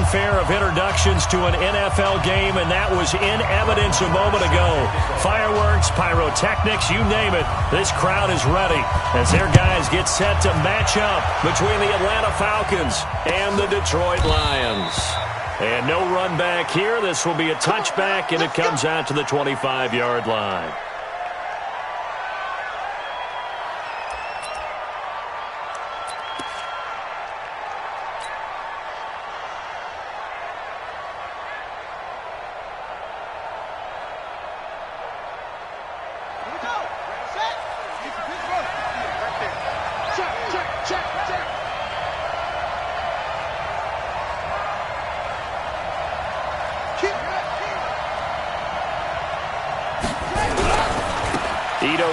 fanfare of introductions to an NFL game, and that was in evidence a moment ago. Fireworks, pyrotechnics, you name it. This crowd is ready as their guys get set to match up between the Atlanta Falcons and the Detroit Lions. And no run back here. This will be a touchback, and it comes out to the 25-yard line.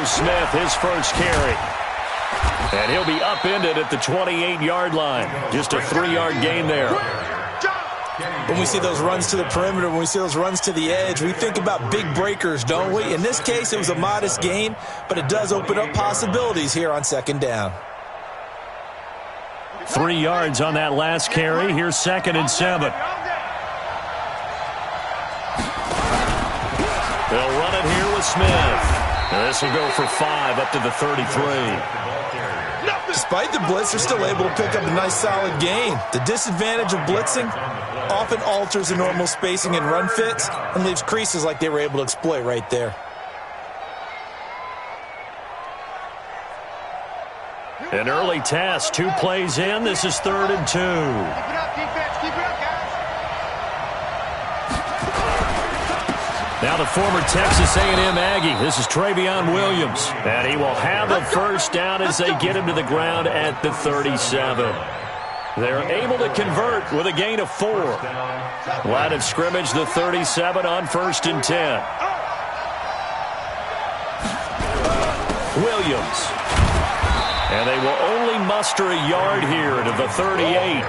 Smith, his first carry. And he'll be upended at the 28-yard line. Just a 3-yard gain there. When we see those runs to the perimeter, when we see those runs to the edge, we think about big breakers, don't we? In this case, it was a modest gain, but it does open up possibilities here on second down. 3 yards on that last carry. Here's 2nd and 7. They'll run it here with Smith. This will go for 5 up to the 33. Despite the blitz, they're still able to pick up a nice solid gain. The disadvantage of blitzing often alters the normal spacing and run fits and leaves creases like they were able to exploit right there. An early test, 2 plays in. This is 3rd and 2. Keep it up, defense. Keep it up, guys. Now the former Texas A&M Aggie. This is Travion Williams. And he will have a first down as they get him to the ground at the 37. They're able to convert with a gain of 4. Line of scrimmage, the 37 on 1st and 10. Williams. And they will only muster a yard here to the 38.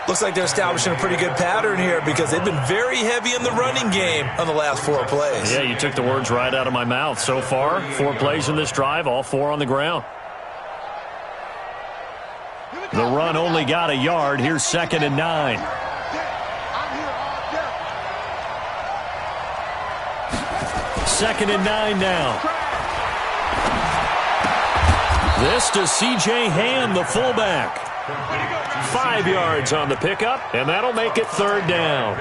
Looks like they're establishing a pretty good pattern here because they've been very heavy in the running game on the last 4 plays. Yeah, you took the words right out of my mouth. So far, 4 plays in this drive, all 4 on the ground. The run only got a yard. Here's 2nd and 9. 2nd and 9 now. This to C.J. Ham, the fullback. 5 yards on the pickup, and that'll make it 3rd down.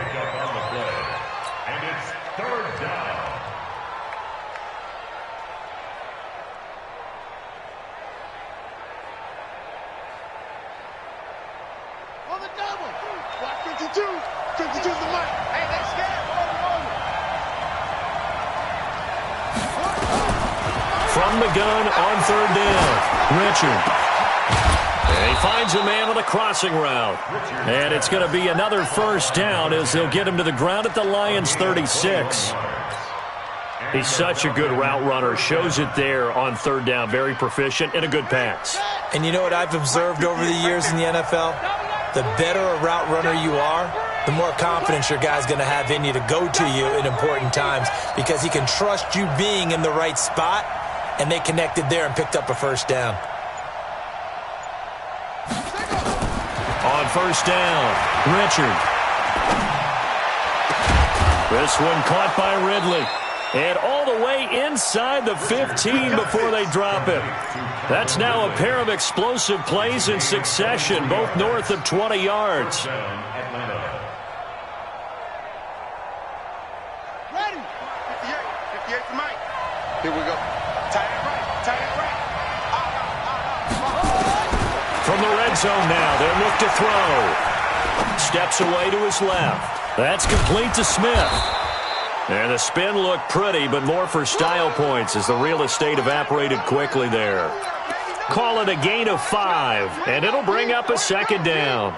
And it's 3rd down. On the double. Watch 52. 52's the money. Hey, they scared. From the gun on 3rd down, Richard. And he finds a man on the crossing route. And it's going to be another first down as they'll get him to the ground at the Lions' 36. He's such a good route runner. Shows it there on 3rd down. Very proficient and a good pass. And you know what I've observed over the years in the NFL? The better a route runner you are, the more confidence your guy's going to have in you to go to you in important times because he can trust you being in the right spot, and they connected there and picked up a first down. On 1st down, Richard. This one caught by Ridley. And all the way inside the 15 before they drop it. That's now a pair of explosive plays in succession, both north of 20 yards. Ready. 58. 58 for Mike. Here we go. Tight end right. Tight end right. From the red zone now, they'll look to throw. Steps away to his left. That's complete to Smith. And the spin looked pretty, but more for style points as the real estate evaporated quickly there. Call it a gain of 5, and it'll bring up a 2nd down.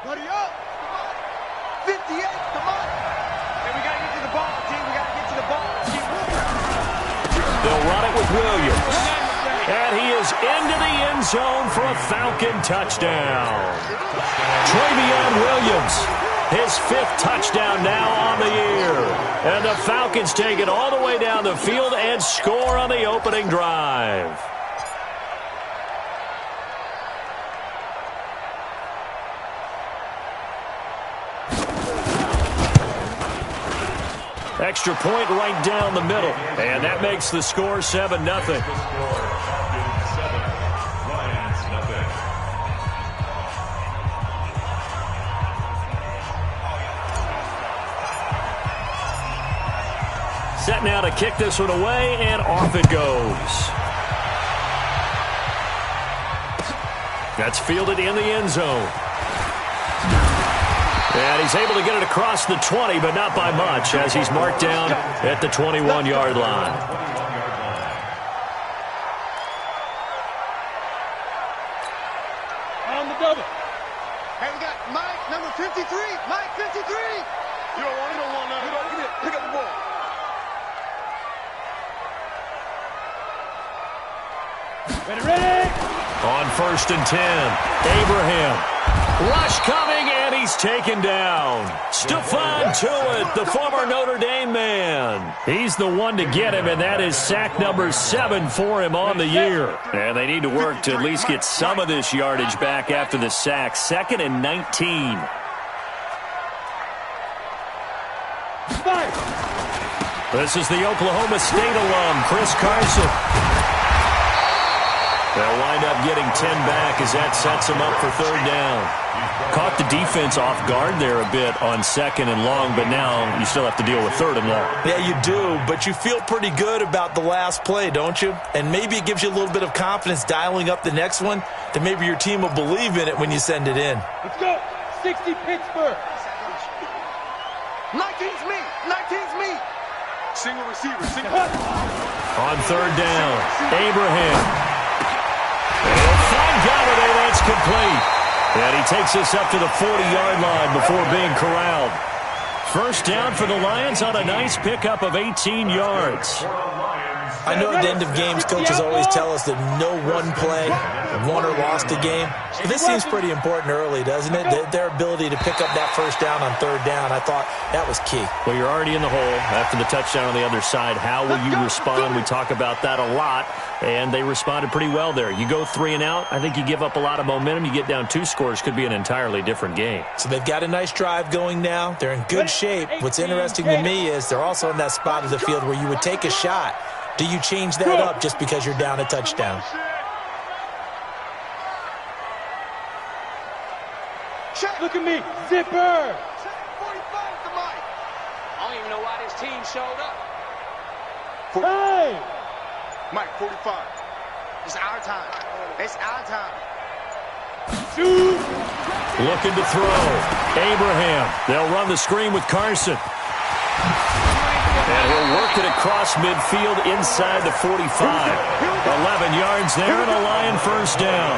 Buddy up. 58, come on. Hey, we got to get to the ball, team. We got to get to the ball. They'll run it with Williams. And he is into the end zone for a Falcon touchdown. Travion Williams, his 5th touchdown now on the year. And the Falcons take it all the way down the field and score on the opening drive. Extra point right down the middle. And that makes the score 7-0. Set now to kick this one away, and off it goes. That's fielded in the end zone. And he's able to get it across the 20, but not by much, as he's marked down at the 21-yard line. On the double. Hey, we got Mike, number 53. Mike, 53. You don't want none. Give it. Pick up the ball. Ready. On 1st and 10, Abraham. Rush coming, and he's taken down. Stephon Tuitt, the former Notre Dame man. He's the one to get him, and that is sack number 7 for him on the year. And they need to work to at least get some of this yardage back after the sack. 2nd and 19. This is the Oklahoma State alum, Chris Carson. They'll wind up getting 10 back as that sets him up for 3rd down. Caught the defense off guard there a bit on 2nd and long, but now you still have to deal with 3rd and long. Yeah, you do, but you feel pretty good about the last play, don't you? And maybe it gives you a little bit of confidence dialing up the next one, that maybe your team will believe in it when you send it in. Let's go. 60 Pittsburgh. 19's me. 19's me. Single receiver. On 3rd down, Abraham. Galladay, that's complete. And he takes us up to the 40-yard line before being corralled. 1st down for the Lions on a nice pickup of 18 yards. I know at the end of games, coaches always tell us that no one play won or lost a game. But this seems pretty important early, doesn't it? Their ability to pick up that 1st down on 3rd down, I thought that was key. Well, you're already in the hole after the touchdown on the other side. How will you respond? We talk about that a lot, and they responded pretty well there. You go 3 and out, I think you give up a lot of momentum. You get down 2 scores, could be an entirely different game. So they've got a nice drive going now. They're in good shape. What's interesting to me is they're also in that spot of the field where you would take a shot. Do you change that up just because you're down a touchdown? Look at me. Zipper. 45 to Mike. I don't even know why this team showed up. Hey. Mike, 45. It's our time. It's our time. Shoot. Looking to throw. Abraham. They'll run the screen with Carson. And he'll work it across midfield inside the 45. 11 yards there and a Lion 1st down.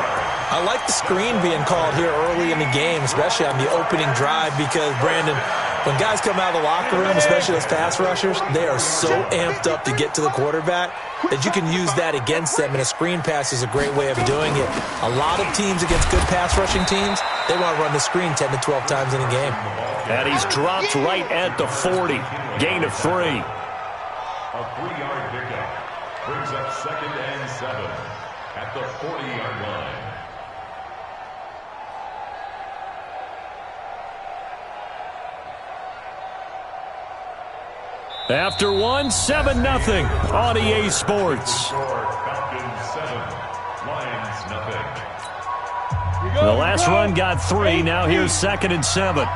I like the screen being called here early in the game, especially on the opening drive, because, Brandon, when guys come out of the locker room, especially those pass rushers, they are so amped up to get to the quarterback that you can use that against them, and a screen pass is a great way of doing it. A lot of teams against good pass rushing teams, they want to run the screen 10 to 12 times in a game. And he's dropped right at the 40. Gain of 3. A 3-yard pickup brings up 2nd and 7 at the 40-yard line. After 1, 7-0 on EA Sports. Falcons 7, Lions nothing. The last run got 3. Now here's 2nd and 7.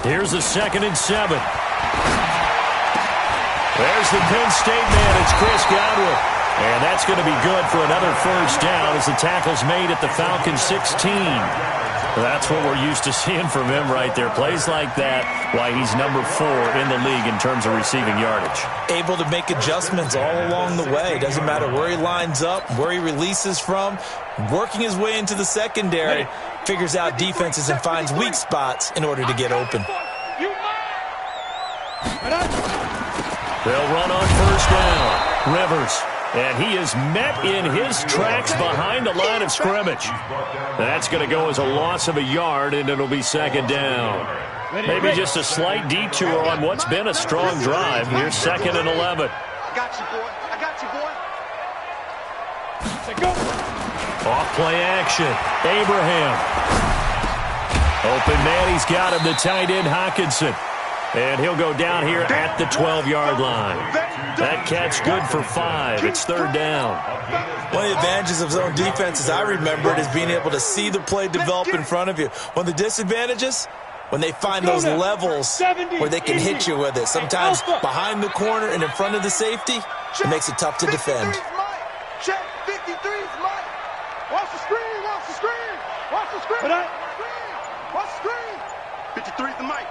Here's a 2nd and 7. There's the Penn State man. It's Chris Godwin. And that's going to be good for another 1st down as the tackle's made at the Falcons 16. That's what we're used to seeing from him right there. Plays like that, why he's number 4 in the league in terms of receiving yardage. Able to make adjustments all along the way. Doesn't matter where he lines up, where he releases from. Working his way into the secondary, figures out defenses and finds weak spots in order to get open. They'll run on 1st down. Rivers. And he is met in his tracks behind the line of scrimmage. That's going to go as a loss of a yard, and it'll be 2nd down. Maybe just a slight detour on what's been a strong drive. Here's 2nd and 11. I got you, boy. I got you, boy. Say go. Off play action. Abraham. Open man, he's got him, the tight end Hockenson. And he'll go down here at the 12-yard line. That catch good for 5. It's third down. One of the advantages of zone defense, as I remember it, is being able to see the play develop in front of you. One of the disadvantages, when they find those levels where they can hit you with it. Sometimes behind the corner and in front of the safety, it makes it tough to defend. Check, 53's Mike. Watch the screen, watch the screen. Watch the screen. Watch the screen. 53's the Mike.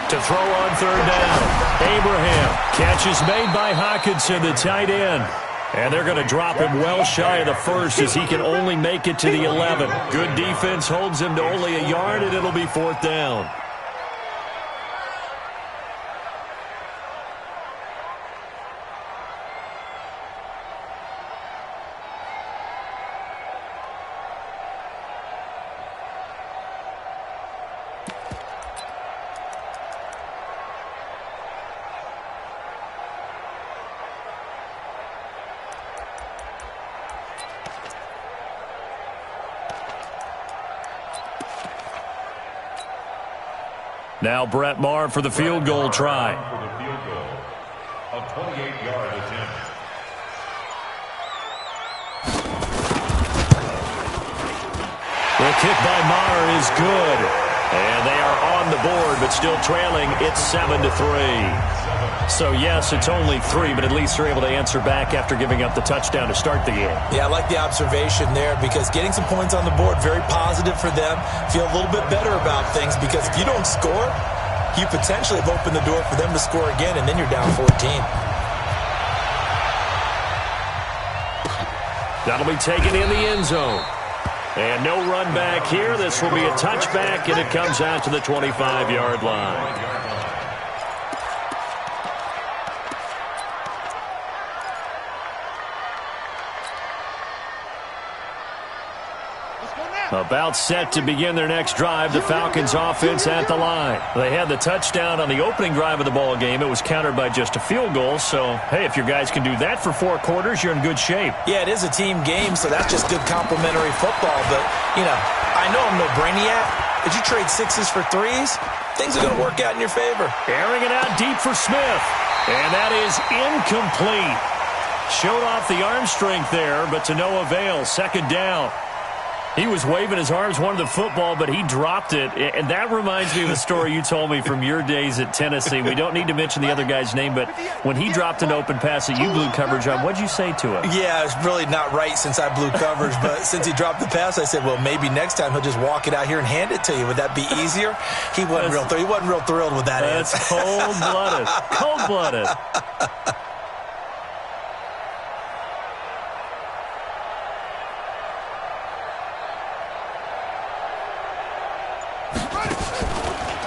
To throw on third down. Abraham. Catch is made by Hockenson, the tight end. And they're going to drop him well shy of the first as he can only make it to the 11. Good defense holds him to only a yard, and it'll be fourth down. Now Brett Maher for the field goal try. For the field goal, a 28-yard attempt. The kick by Maher is good. And they are on the board, but still trailing. It's 7-3. So, yes, it's only 3, but at least they're able to answer back after giving up the touchdown to start the game. Yeah, I like the observation there because getting some points on the board, very positive for them. Feel a little bit better about things because if you don't score, you potentially have opened the door for them to score again, and then you're down 14. That'll be taken in the end zone. And no run back here. This will be a touchback, and it comes out to the 25-yard line. About set to begin their next drive, the Falcons offense at the line. They had the touchdown on the opening drive of the ball game. It was countered by just a field goal. So, hey, if your guys can do that for 4 quarters, you're in good shape. Yeah, it is a team game, so that's just good complimentary football. But, you know, I know I'm no brainiac. But you trade 6s for 3s, things are going to work out in your favor. Airing it out deep for Smith. And that is incomplete. Showed off the arm strength there, but to no avail. Second down. He was waving his arms, wanted the football, but he dropped it. And that reminds me of a story you told me from your days at Tennessee. We don't need to mention the other guy's name, but when he dropped an open pass that you blew coverage on, what'd you say to him? Yeah, it's really not right since I blew coverage, but since he dropped the pass, I said, well, maybe next time he'll just walk it out here and hand it to you. Would that be easier? He wasn't real thrilled with that answer. That's cold-blooded. Cold-blooded.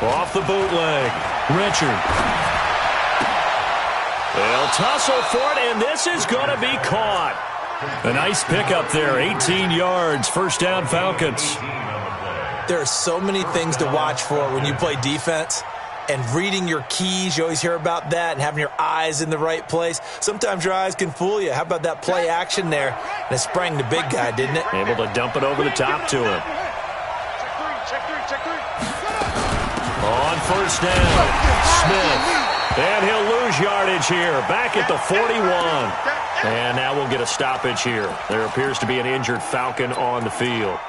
Off the bootleg. Richard. They'll tussle for it, and this is going to be caught. A nice pickup there. 18 yards. First down, Falcons. There are so many things to watch for when you play defense. And reading your keys, you always hear about that, and having your eyes in the right place. Sometimes your eyes can fool you. How about that play action there? And it sprang the big guy, didn't it? Able to dump it over the top to him. Check three. On first down, Smith. And he'll lose yardage here. Back at the 41. And now we'll get a stoppage here. There appears to be an injured Falcon on the field.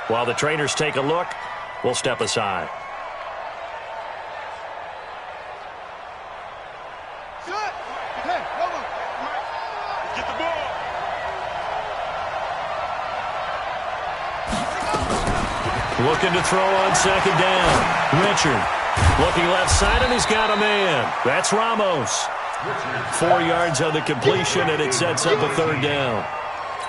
While the trainers take a look, we'll step aside. Get the ball. Looking to throw on second down. Richard looking left side, and he's got a man. That's Ramos. 4 yards on the completion, and it sets up a third down.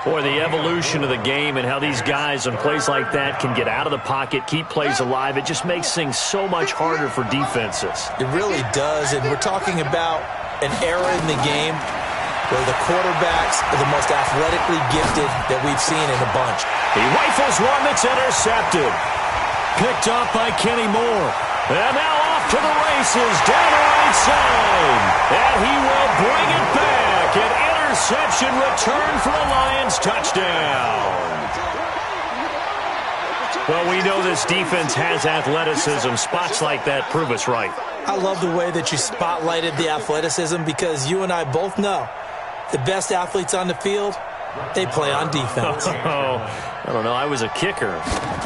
Boy, the evolution of the game and how these guys on plays like that can get out of the pocket, keep plays alive, it just makes things so much harder for defenses. It really does, and we're talking about an era in the game where the quarterbacks are the most athletically gifted that we've seen in a bunch. He rifles one that's intercepted. Picked off by Kenny Moore. And now off to the races, down the right side. And he will bring it back. An Interception, return for a Lions touchdown. Well, we know this defense has athleticism. Spots like that prove us right. I love the way that you spotlighted the athleticism because you and I both know the best athletes on the field, they play on defense. Oh, I don't know. I was a kicker.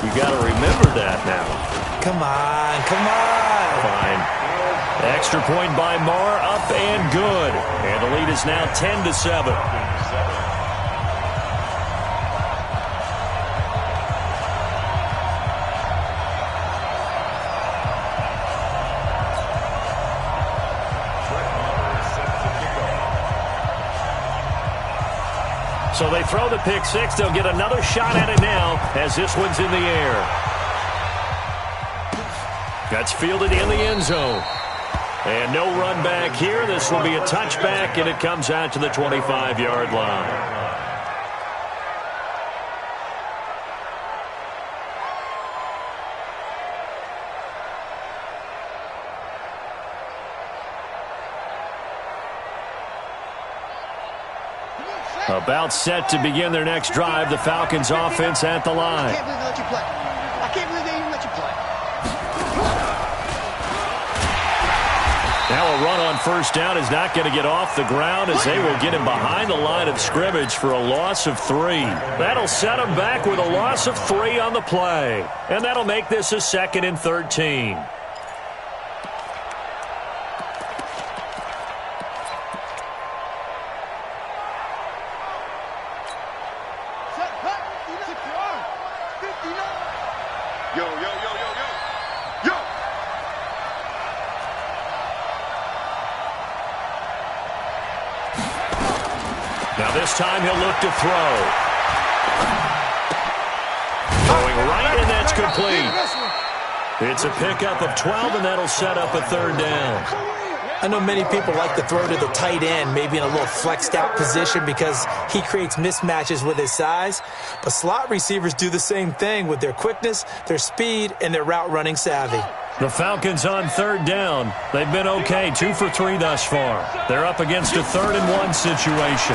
You got to remember that now. Come on, come on. Fine. Extra point by Marr, up and good. And the lead is now 10-7. So they throw the pick six. They'll get another shot at it now as this one's in the air. That's fielded in the end zone. And no run back here. This will be a touchback, and it comes out to the 25-yard line. About set to begin their next drive. The Falcons offense at the line. I can't believe they let you play. I can't believe they even let you play. Now a run on first down is not going to get off the ground as they will get him behind the line of scrimmage for a loss of 3. That'll set him back with a loss of 3 on the play. And that'll make this a 2nd and 13. Yo, yo, yo, yo, yo. Yo! Now this time he'll look to throw. Going right, and that's complete. It's a pickup of 12, and that'll set up a 3rd down. I know many people like to throw to the tight end, maybe in a little flexed out position because he creates mismatches with his size. But slot receivers do the same thing with their quickness, their speed, and their route running savvy. The Falcons on 3rd down. They've been okay, 2 for 3 thus far. They're up against a 3rd and 1 situation.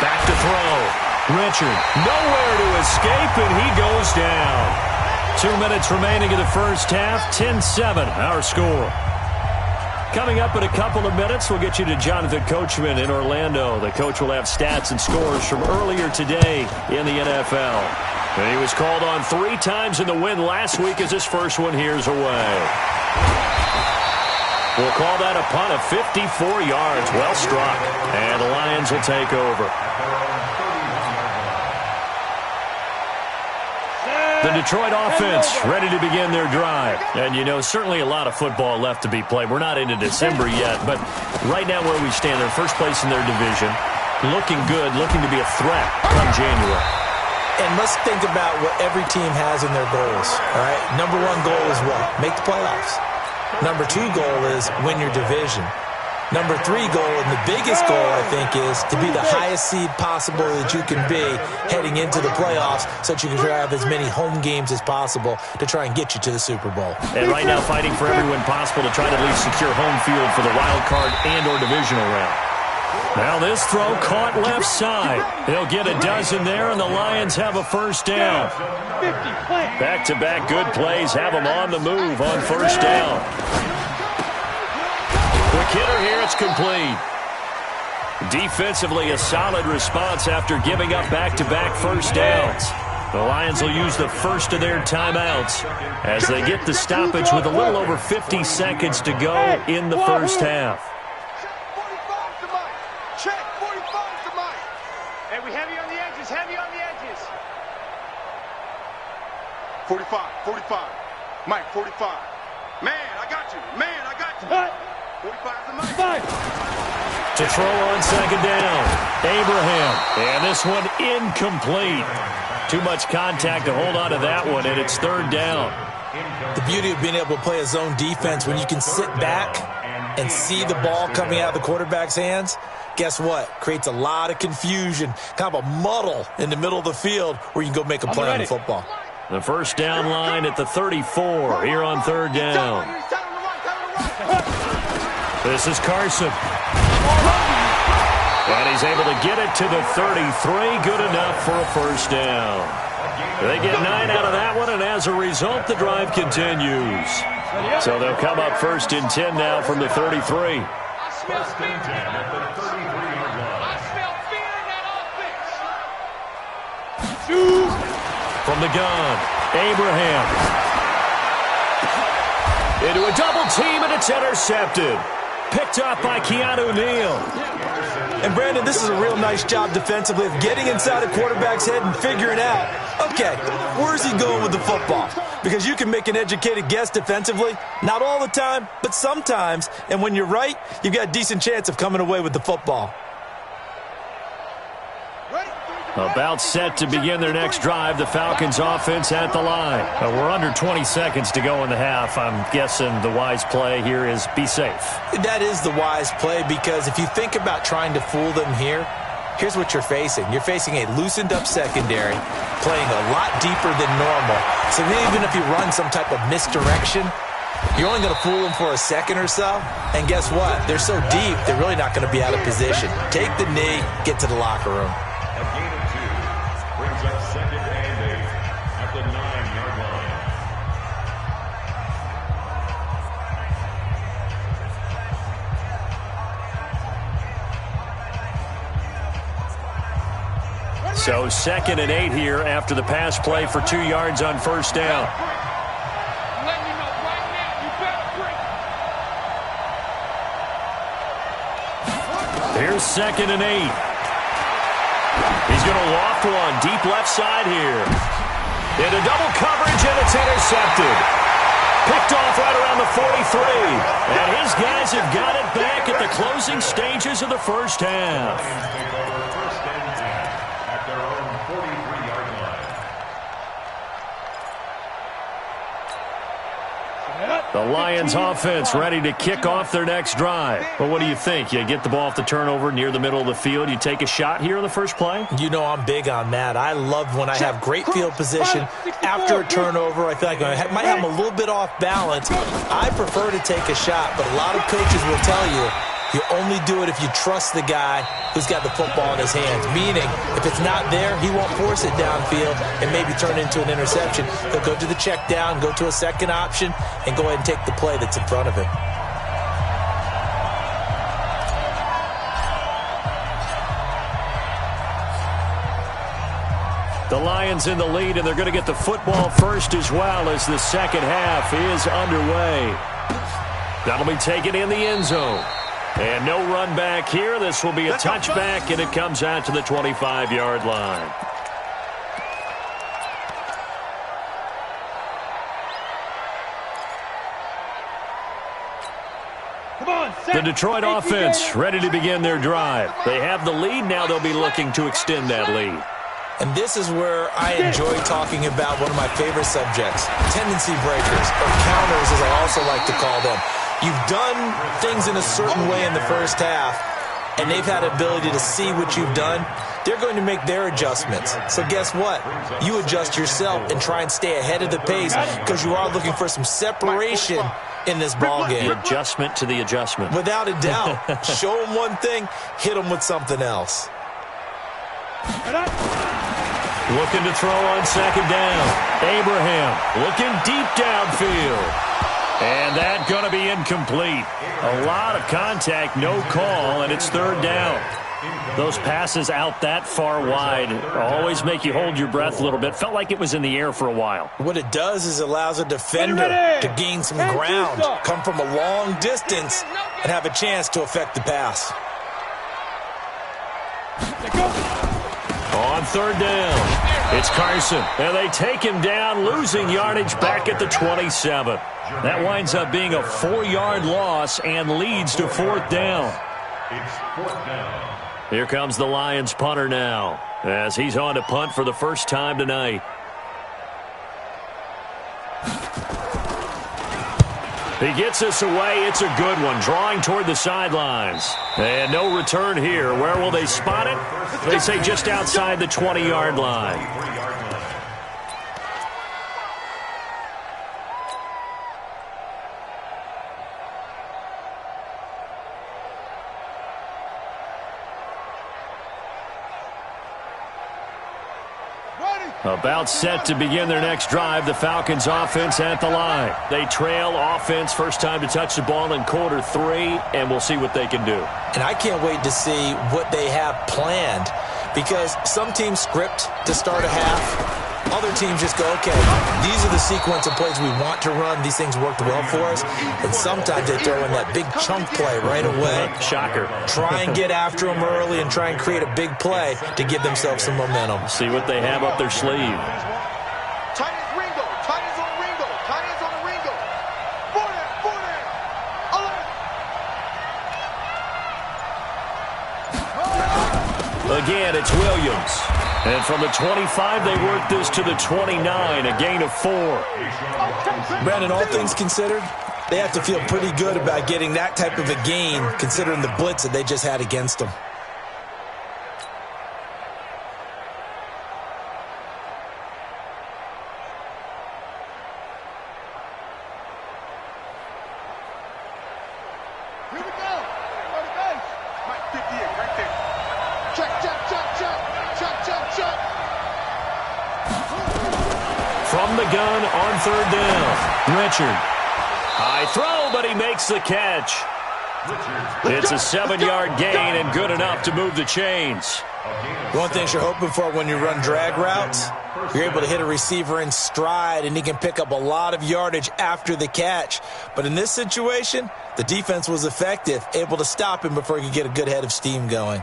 Back to throw. Richard, nowhere to escape, and he goes down. 2 minutes remaining in the first half, 10-7, our score. Coming up in a couple of minutes, we'll get you to Jonathan Coachman in Orlando. The coach will have stats and scores from earlier today in the NFL. And he was called on 3 times in the win last week as his first one here's away. We'll call that a punt of 54 yards. Well struck. And the Lions will take over. The Detroit offense ready to begin their drive. And, you know, certainly a lot of football left to be played. We're not into December yet, but right now where we stand, they're first place in their division. Looking good, looking to be a threat come January. And let's think about what every team has in their goals, all right? Number 1 goal is what? Make the playoffs. Number 2 goal is win your division. Number 3 goal, and the biggest goal, I think, is to be the highest seed possible that you can be heading into the playoffs so that you can have as many home games as possible to try and get you to the Super Bowl. And right now fighting for every win possible to try to at least secure home field for the wild card and or divisional round. Now this throw caught left side. They'll get a dozen there, and the Lions have a first down. Back-to-back good plays have them on the move on first down. Quick hitter here, it's complete. Defensively, a solid response after giving up back-to-back first downs. The Lions will use the first of their timeouts as they get the stoppage with a little over 50 seconds to go in the first half. Check 45 to Mike. Hey, we heavy on the edges, heavy on the edges. 45, 45. Mike, 45. Man, I got you. Man, I got you. 45 to Mike. To throw on second down, Abraham. And this one incomplete. Too much contact to hold on to that one, and it's third down. The beauty of being able to play a zone defense when you can sit back and see the ball coming out of the quarterback's hands, guess what? Creates a lot of confusion, kind of a muddle in the middle of the field where you can go make a play on the football. The first down line at the 34 here on third down. This is Carson. And he's able to get it to the 33. Good enough for a first down. They get 9 out of that one, and as a result, the drive continues. So they'll come up first and 10 now from the 33. First and 10 at the 33-yard line. I smell fear in that offense. From the gun, Abraham. Into a double team, and it's intercepted. Picked up by Keanu Neal. And, Brandon, this is a real nice job defensively of getting inside a quarterback's head and figuring out, okay, where's he going with the football? Because you can make an educated guess defensively. Not all the time, but sometimes. And when you're right, you've got a decent chance of coming away with the football. About set to begin their next drive, the Falcons offense at the line. We're under 20 seconds to go in the half. I'm guessing the wise play here is be safe. That is the wise play, because if you think about trying to fool them here, here's what you're facing. You're facing a loosened up secondary, playing a lot deeper than normal. So even if you run some type of misdirection, you're only going to fool them for a second or so. And guess what? They're so deep, they're really not going to be out of position. Take the knee, get to the locker room. A gain of 2 brings up second and 8 at the 9-yard line. So second and 8 here after the pass play for 2 yards on first down. Let me know right now. You better break. Here's second and 8. He's going to loft one deep left side here. Into double coverage, and it's intercepted. Picked off right around the 43. And his guys have got it back at the closing stages of the first half. Take over first and 10 at their own 43-yard line. The Lions offense ready to kick off their next drive. But what do you think? You get the ball off the turnover near the middle of the field. You take a shot here in the first play? You know I'm big on that. I love when I have great field position after a turnover. I feel like I might have them a little bit off balance. I prefer to take a shot, but a lot of coaches will tell you, you only do it if you trust the guy who's got the football in his hands. Meaning, if it's not there, he won't force it downfield and maybe turn it into an interception. He'll go to the check down, go to a second option, and go ahead and take the play that's in front of him. The Lions in the lead, and they're going to get the football first as well as the second half is underway. That'll be taken in the end zone. And no run back here. This will be a touchback, and it comes out to the 25-yard line. The Detroit offense ready to begin their drive. They have the lead. Now they'll be looking to extend that lead. And this is where I enjoy talking about one of my favorite subjects, tendency breakers, or counters as I also like to call them. You've done things in a certain way in the first half, and they've had the ability to see what you've done. They're going to make their adjustments. So guess what? You adjust yourself and try and stay ahead of the pace because you are looking for some separation in this ball game. The adjustment to the adjustment. Without a doubt. Show them one thing, hit them with something else. Looking to throw on second down. Abraham looking deep downfield. And that's going to be incomplete. A lot of contact, no call, and it's third down. Those passes out that far wide always make you hold your breath a little bit. Felt like it was in the air for a while. What it does is allows a defender to gain some ground, come from a long distance, and have a chance to affect the pass. On third down, it's Carson. And they take him down, losing yardage back at the 27. That winds up being a 4-yard loss and leads to fourth down. It's fourth down. Here comes the Lions punter now as he's on to punt for the first time tonight. He gets us away. It's a good one, drawing toward the sidelines. And no return here. Where will they spot it? They say just outside the 20-yard line. About set to begin their next drive, the Falcons offense at the line. They trail offense, first time to touch the ball in quarter 3, and we'll see what they can do. And I can't wait to see what they have planned, because some teams script to start a half. Other teams just go, okay, these are the sequence of plays we want to run. These things worked well for us. And sometimes they throw in that big chunk play right away. Shocker. Try and get after them early and try and create a big play to give themselves some momentum. See what they have up their sleeve. Tight ends Ringo. Tight ends on Ringo. Tight ends on the Ringo. Four there. Again, it's Williams. And from the 25, they work this to the 29, a gain of 4. Brandon, all things considered, they have to feel pretty good about getting that type of a gain, considering the blitz that they just had against them. Here we go. On the base. Mike 58 right there. Check. From the gun on third down, Richard. High throw, but he makes the catch. It's a 7-yard gain and good enough to move the chains. One thing you're hoping for when you run drag routes, you're able to hit a receiver in stride, and he can pick up a lot of yardage after the catch. But in this situation, the defense was effective, able to stop him before he could get a good head of steam going.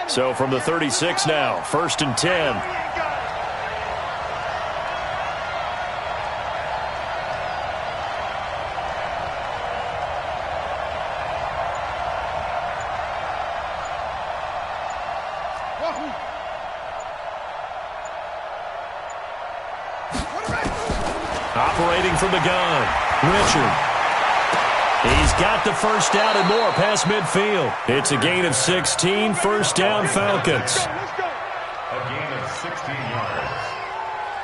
So from the 36 now, 1st and 10. Operating from the gun, Richard. He's got the first down and more past midfield. It's a gain of 16, first down Falcons. A gain of 16 yards.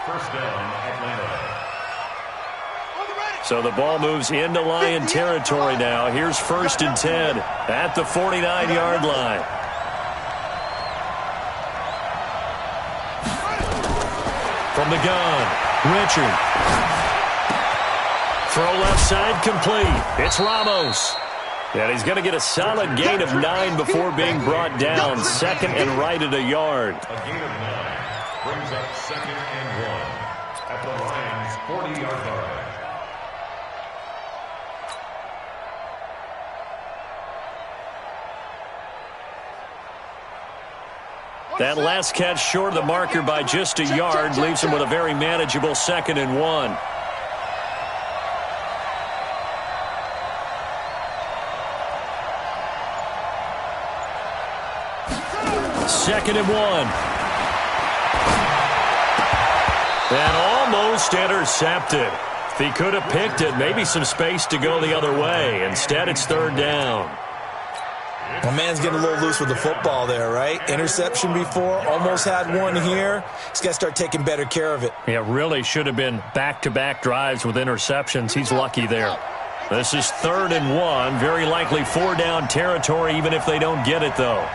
First down, Atlanta. So the ball moves into Lion territory now. Here's 1st and 10 at the 49-yard line. From the gun, Richard. Throw left side complete. It's Ramos. And he's going to get a solid gain of 9 before being brought down. 2nd and right at a yard. A gain of 9 brings up 2nd and 1 at the Lions' 40-yard line. That last catch short of the marker by just a yard leaves him with a very manageable 2nd and 1. Second and 1. And almost intercepted. If he could have picked it, maybe some space to go the other way. Instead, it's 3rd down. Well, man's getting a little loose with the football there, right? Interception before, almost had one here. He's got to start taking better care of it. Yeah, really should have been back-to-back drives with interceptions. He's lucky there. This is 3rd and 1. Very likely 4-down territory, even if they don't get it, though.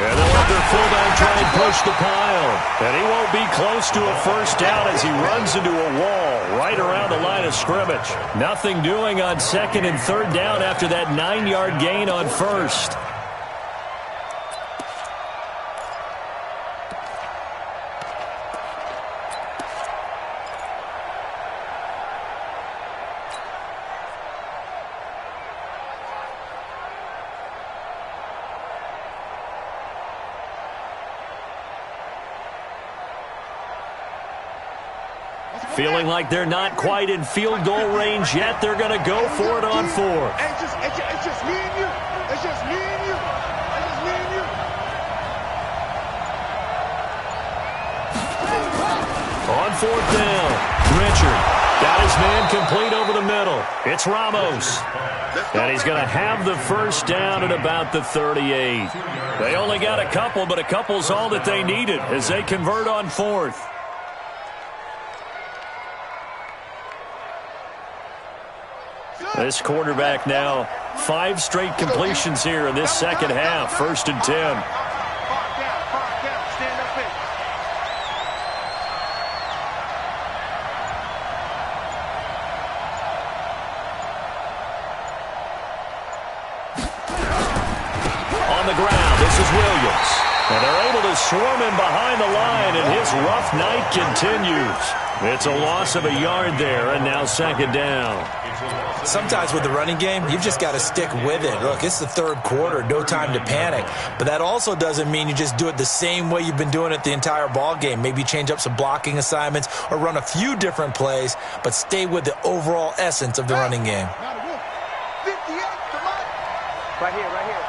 And they'll let their fullback try and push the pile. And he won't be close to a first down as he runs into a wall right around the line of scrimmage. Nothing doing on 2nd and 3rd down after that 9-yard gain on 1st. Feeling like they're not quite in field goal range yet. They're going to go for it on 4th. It's just me and you. It's just me and you. It's just me and you. On 4th down, Richard got his man complete over the middle. It's Ramos. And he's going to have the first down at about the 38. They only got a couple, but a couple's all that they needed as they convert on 4th. This quarterback now 5 straight completions here in this second half. 1st and 10. On the ground, this is Williams. And they're able to swarm him behind the line, and his rough night continues. It's a loss of a yard there, and now 2nd down. Sometimes with the running game, you've just got to stick with it. Look, it's the 3rd quarter, no time to panic. But that also doesn't mean you just do it the same way you've been doing it the entire ball game. Maybe change up some blocking assignments or run a few different plays, but stay with the overall essence of the running game. 58, come on. Right here, right here.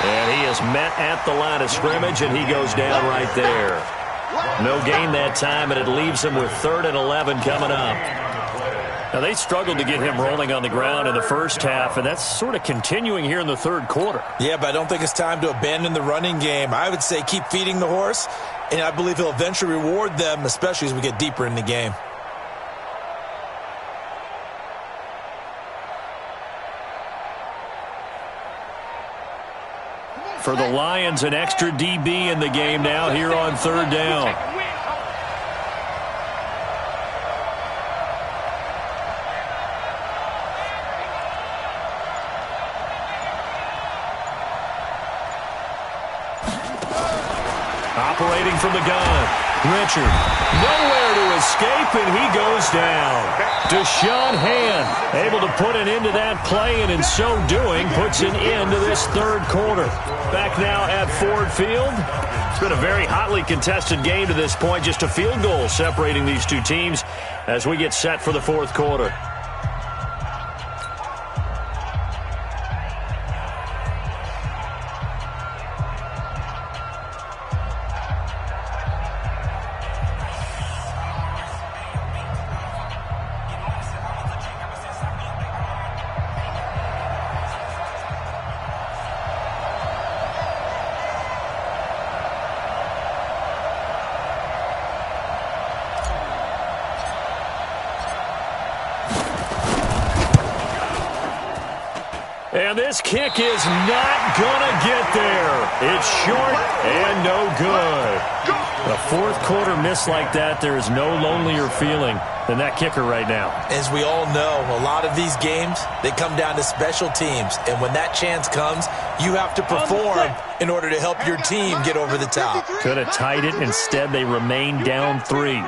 And he is met at the line of scrimmage, and he goes down right there. No gain that time, and it leaves him with 3rd and 11 coming up. Now, they struggled to get him rolling on the ground in the first half, and that's sort of continuing here in the 3rd quarter. Yeah, but I don't think it's time to abandon the running game. I would say keep feeding the horse, and I believe he'll eventually reward them, especially as we get deeper in the game. For the Lions, an extra DB in the game now here on 3rd down. Operating from the gun. Richard, nowhere to escape, and he goes down. Deshaun Hand able to put an end to that play, and in so doing, puts an end to this 3rd quarter. Back now at Ford Field. It's been a very hotly contested game to this point. Just a field goal separating these two teams as we get set for the 4th quarter. And this kick is not going to get there. It's short and no good. A 4th quarter miss like that, there is no lonelier feeling than that kicker right now. As we all know, a lot of these games, they come down to special teams. And when that chance comes, you have to perform in order to help your team get over the top. Could have tied it. Instead, they remain down 3.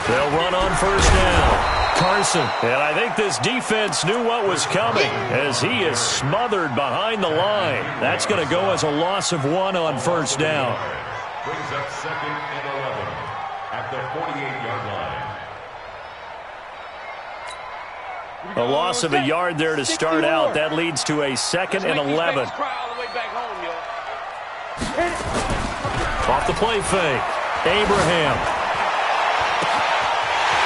They'll run on 1st down. Carson, and I think this defense knew what was coming as he is smothered behind the line. That's going to go as a loss of 1 on 1st down. Brings up 2nd and 11 at the 48-yard line. A loss of a yard there to start out. That leads to a 2nd and 11. Off the play fake. Abraham.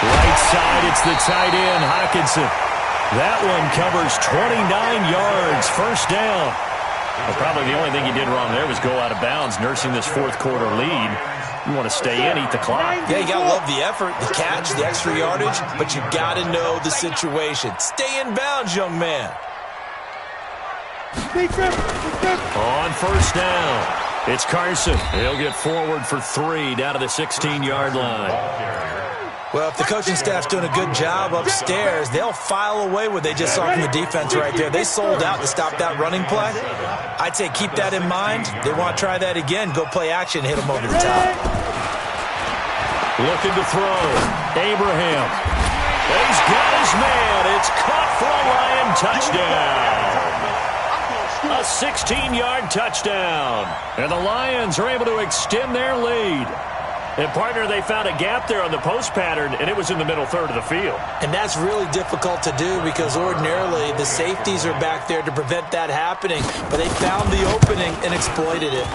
Right side, it's the tight end, Hockenson. That one covers 29 yards, 1st down. Well, probably the only thing he did wrong there was go out of bounds, nursing this 4th quarter lead. You want to stay in, eat the clock. Yeah, you got to love the effort, the catch, the extra yardage, but you got to know the situation. Stay in bounds, young man. On 1st down, it's Carson. He'll get forward for 3 down to the 16-yard line. Well, if the coaching staff's doing a good job upstairs, they'll file away what they just saw from the defense right there. They sold out to stop that running play. I'd say keep that in mind. They want to try that again. Go play action, hit them over the top. Looking to throw. Abraham. He's got his man. It's caught for a Lion touchdown. A 16-yard touchdown. And the Lions are able to extend their lead. And, partner, they found a gap there on the post pattern, and it was in the middle 3rd of the field. And that's really difficult to do because ordinarily the safeties are back there to prevent that happening. But they found the opening and exploited it.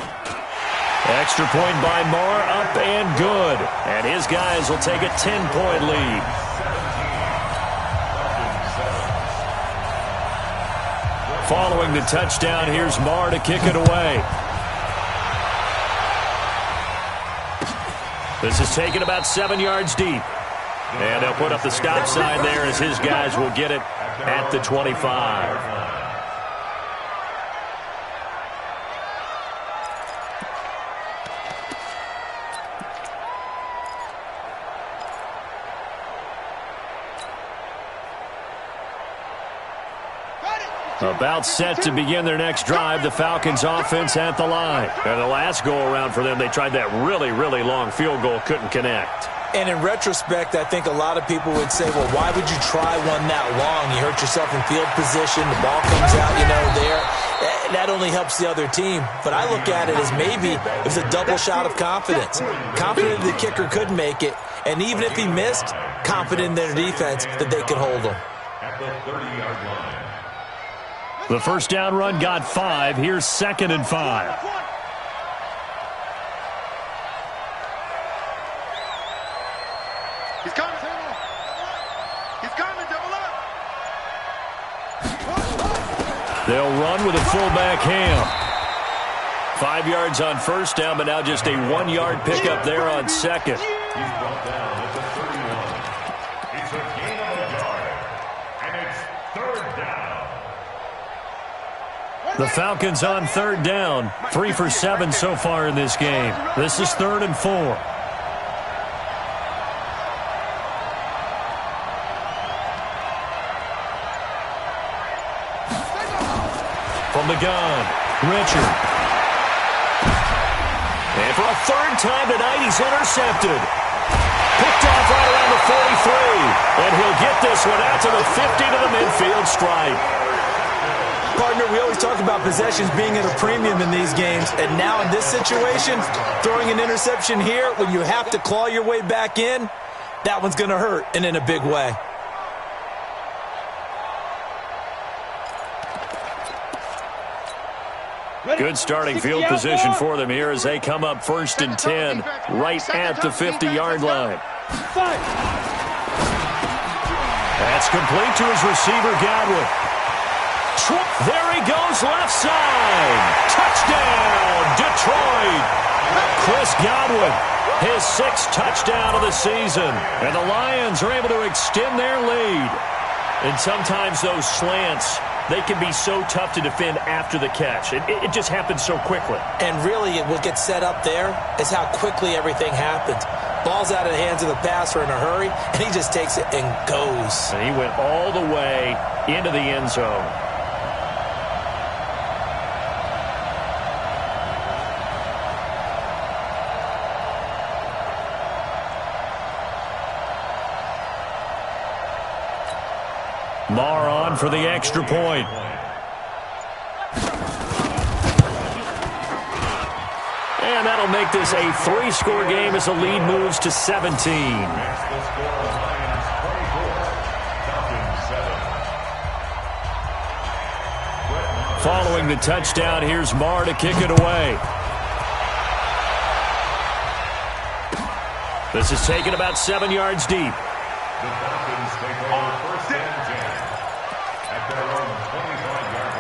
Extra point by Moore, up and good. And his guys will take a 10-point lead. Following the touchdown, here's Marr to kick it away. This is taken about 7 yards deep. And they'll put up the stop sign there as his guys will get it at the 25. About set to begin their next drive, the Falcons offense at the line. And the last go-around for them, they tried that really, really long field goal, couldn't connect. And in retrospect, I think a lot of people would say, well, why would you try one that long? You hurt yourself in field position, the ball comes out, there. That only helps the other team. But I look at it as maybe it was a double shot of confidence. Confident the kicker could make it, and even if he missed, confident in their defense that they could hold him. At the 30-yard line. The first down run got 5. Here's 2nd and 5. He's coming. He's coming. Double up. They'll run with a fullback Ham. 5 yards on first down, but now just a 1-yard pickup there on second. He's brought down at the 31. It's a gain of a yard. And it's 3rd down. The Falcons on 3rd down. 3 for 7 so far in this game. This is 3rd and 4. From the gun, Richard. And for a 3rd time tonight, he's intercepted. Picked off right around the 43. And he'll get this one out to the 50 to the midfield stripe. Partner, we always talk about possessions being at a premium in these games, and now in this situation, throwing an interception here when you have to claw your way back in, that one's going to hurt, and in a big way. Good starting field position for them here as they come up 1st and 10, right at the 50-yard line. That's complete to his receiver, Godwin. There he goes, left side. Touchdown, Detroit. Chris Godwin, his 6th touchdown of the season. And the Lions are able to extend their lead. And sometimes those slants, they can be so tough to defend after the catch. It just happens so quickly. And really, what gets set up there is how quickly everything happens. Ball's out of the hands of the passer in a hurry, and he just takes it and goes. And he went all the way into the end zone. Marr on for the extra point. And that'll make this a 3-score game as the lead moves to 17. Following the touchdown, here's Marr to kick it away. This is taken about 7 yards deep. The Falcons take over 1st and 10 at their own 25-yard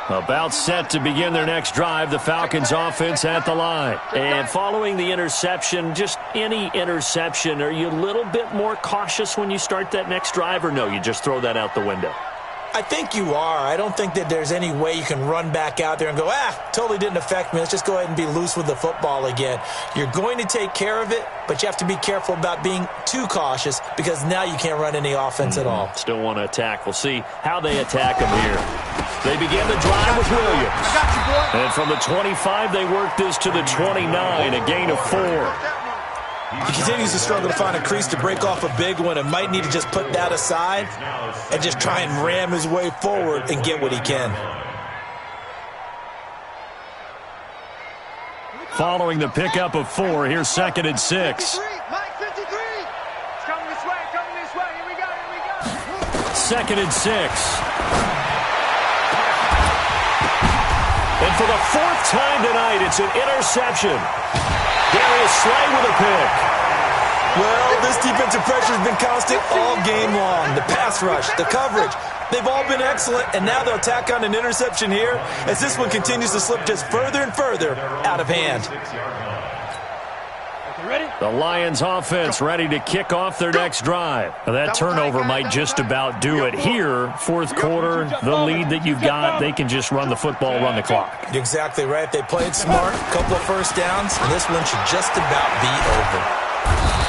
line. About set to begin their next drive, the Falcons offense at the line. And following the interception, just any interception, are you a little bit more cautious when you start that next drive, or no, you just throw that out the window? I think you are. I don't think that there's any way you can run back out there and go, totally didn't affect me. Let's just go ahead and be loose with the football again. You're going to take care of it, but you have to be careful about being too cautious because now you can't run any offense at all. Still want to attack. We'll see how they attack them here. They begin the drive with Williams. And from the 25, they work this to the 29, a gain of 4. He continues to struggle to find a crease to break off a big one and might need to just put that aside and just try and ram his way forward and get what he can. Following the pickup of 4, here's 2nd and 6. Mike 53. It's coming this way, Here we go. 2nd and 6. And for the 4th time tonight, it's an interception. Darius Slay with a pick. Well, this defensive pressure has been constant all game long. The pass rush, the coverage, they've all been excellent, and now they'll tack on an interception here as this one continues to slip just further and further out of hand. The Lions offense ready to kick off their next drive. That turnover might just about do it here. Fourth quarter, the lead that you've got, they can just run the football, run the clock. You're exactly right. They played smart, a couple of first downs, and this one should just about be over.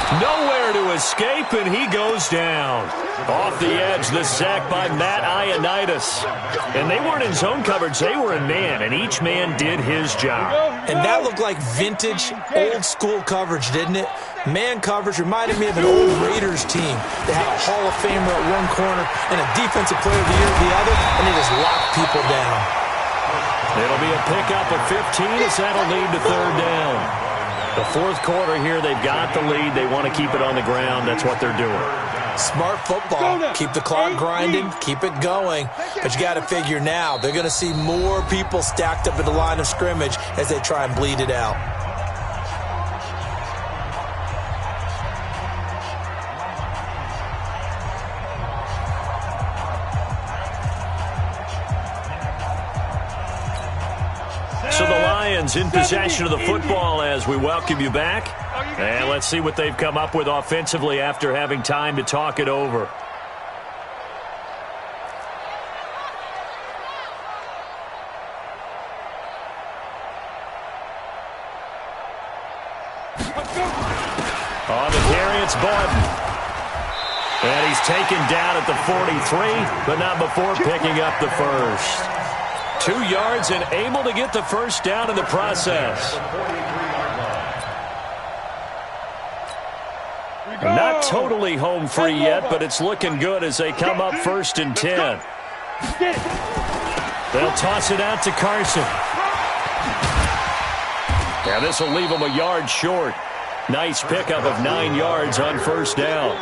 Nowhere to escape, and he goes down. Off the edge, the sack by Matt Ioannidis. And they weren't in zone coverage, they were in man, and each man did his job. And that looked like vintage, old-school coverage, didn't it? Man coverage reminded me of an old Raiders team. They had a Hall of Famer at one corner and a Defensive Player of the Year at the other, and they just locked people down. It'll be a pickup of 15 as that'll lead to third down. The fourth quarter here, they've got the lead. They want to keep it on the ground. That's what they're doing. Smart football. Keep the clock grinding. Keep it going. But you got to figure now, they're going to see more people stacked up at the line of scrimmage as they try and bleed it out. So the Lions in possession of the football as we welcome you back. And let's see what they've come up with offensively after having time to talk it over. On the carry, it's Borden. And he's taken down at the 43, but not before picking up the first. 2 yards and able to get the first down in the process. Not totally home free yet, but it's looking good as they come up 1st and 10. They'll toss it out to Carson. Now this will leave them a yard short. Nice pickup of 9 yards on first down.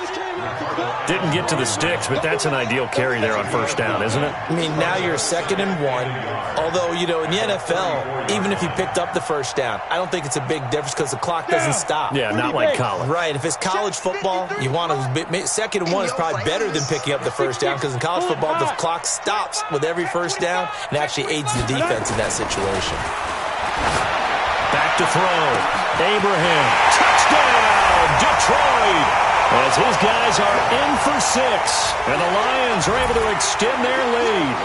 Didn't get to the sticks, but that's an ideal carry there on first down, isn't it? I mean, now you're 2nd and 1. Although, you know, in the NFL, even if you picked up the first down, I don't think it's a big difference because the clock doesn't stop. Yeah, not like college. Right. If it's college football, you want to 2nd and 1 is probably better than picking up the first down because in college football, the clock stops with every first down and actually aids the defense in that situation. Back to throw. Abraham. Touchdown, Detroit. As his guys are in for 6. And the Lions are able to extend their lead.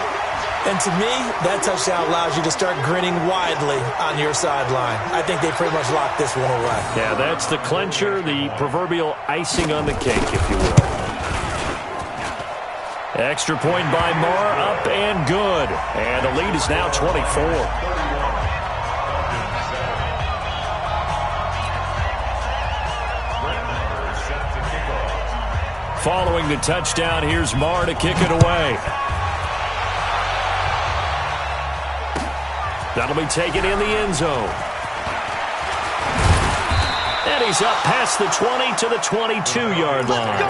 And to me, that touchdown allows you to start grinning widely on your sideline. I think they pretty much locked this one away. Yeah, that's the clincher, the proverbial icing on the cake, if you will. Extra point by Marr, up and good. And the lead is now 24. Following the touchdown, here's Marr to kick it away. That'll be taken in the end zone. And he's up past the 20 to the 22-yard line.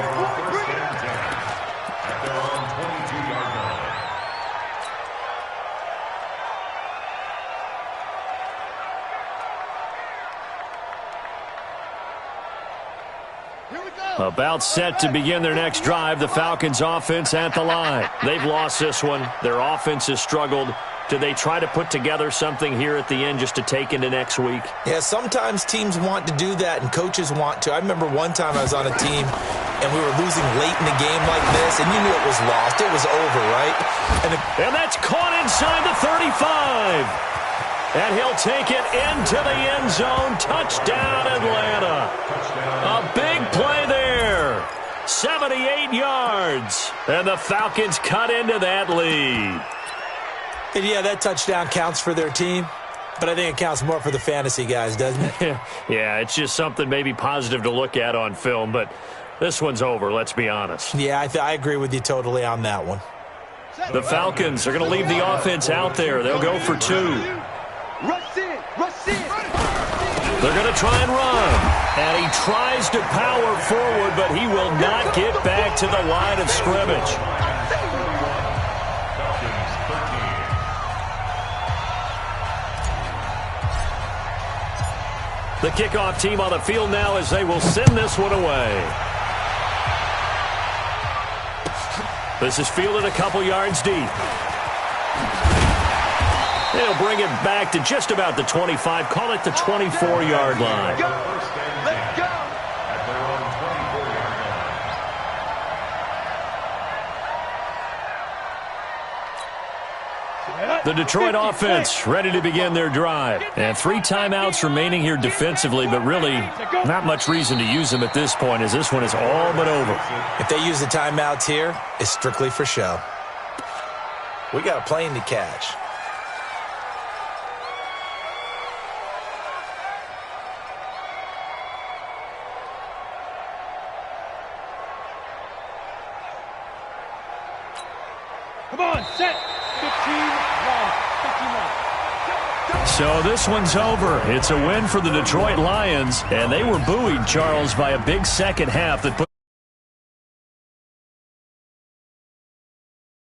About set to begin their next drive, the Falcons offense at the line. They've lost this one. Their offense has struggled. Do they try to put together something here at the end just to take into next week? Yeah, sometimes teams want to do that and coaches want to. I remember one time I was on a team and we were losing late in the game like this and you knew it was lost. It was over, right? And that's caught inside the 35. And he'll take it into the end zone. Touchdown, Atlanta. A big play there. 78 yards. And the Falcons cut into that lead. And yeah, that touchdown counts for their team. But I think it counts more for the fantasy guys, doesn't it? Yeah, it's just something maybe positive to look at on film. But this one's over, let's be honest. Yeah, I agree with you totally on that one. The Falcons are going to leave the offense out there. They'll go for 2. Rush in! Rush in! They're going to try and run. And he tries to power forward, but he will not get back to the line of scrimmage. The kickoff team on the field now as they will send this one away. This is fielded a couple yards deep. They'll bring it back to just about the 25, call it the 24-yard line. Let's go. At their own 24-yard line. The Detroit offense ready to begin their drive. And 3 timeouts remaining here defensively, but really not much reason to use them at this point as this one is all but over. If they use the timeouts here, it's strictly for show. We got a plane to catch. Come on, set. 15-1. So this one's over. It's a win for the Detroit Lions, and they were buoyed, Charles, by a big second half that put